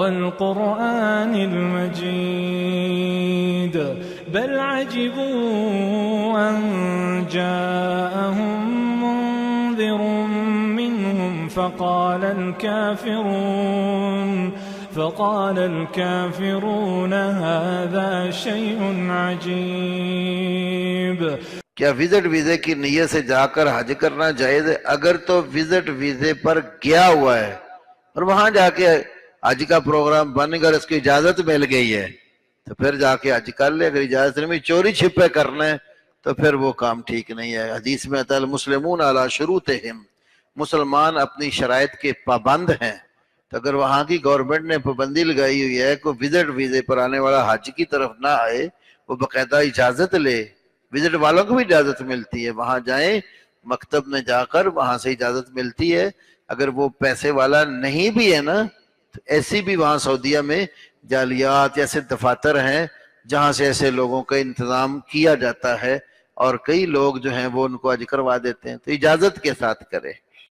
वल्कुरआनिल मजीद बल अजिबू अन जाअहुम मुंज़िरुम मिनहुम फ़क़ाल الكافرون هذا شيء अजीब। क्या विजिट वीजे की नीयत से जाकर हज करना जायज है? अगर तो विजिट वीजे पर गया हुआ है और वहां जाके हज का प्रोग्राम बनकर उसकी इजाजत मिल गई है तो फिर जाके हज कर ले। अगर इजाजत नहीं, चोरी छिपे करना है तो फिर वो काम ठीक नहीं है। हदीस में आता है मुस्लिमून अला शुरूतिहिम, मुसलमान अपनी शराइत के पाबंद हैं। तो अगर वहां की गवर्नमेंट ने पाबंदी लगाई हुई है कोई विजिट वीजे पर आने वाला हज की तरफ ना आए, वो बाकायदा इजाजत ले। विजिट वालों को भी इजाजत मिलती है, वहां जाएं, मकतब में जाकर वहां से इजाजत मिलती है। अगर वो पैसे वाला नहीं भी है ना, तो ऐसी भी वहां सऊदीया में जालियात ऐसे दफातर हैं जहां से ऐसे लोगों का इंतजाम किया जाता है और कई लोग जो हैं वो उनको हज करवा देते हैं। तो इजाजत के साथ करें।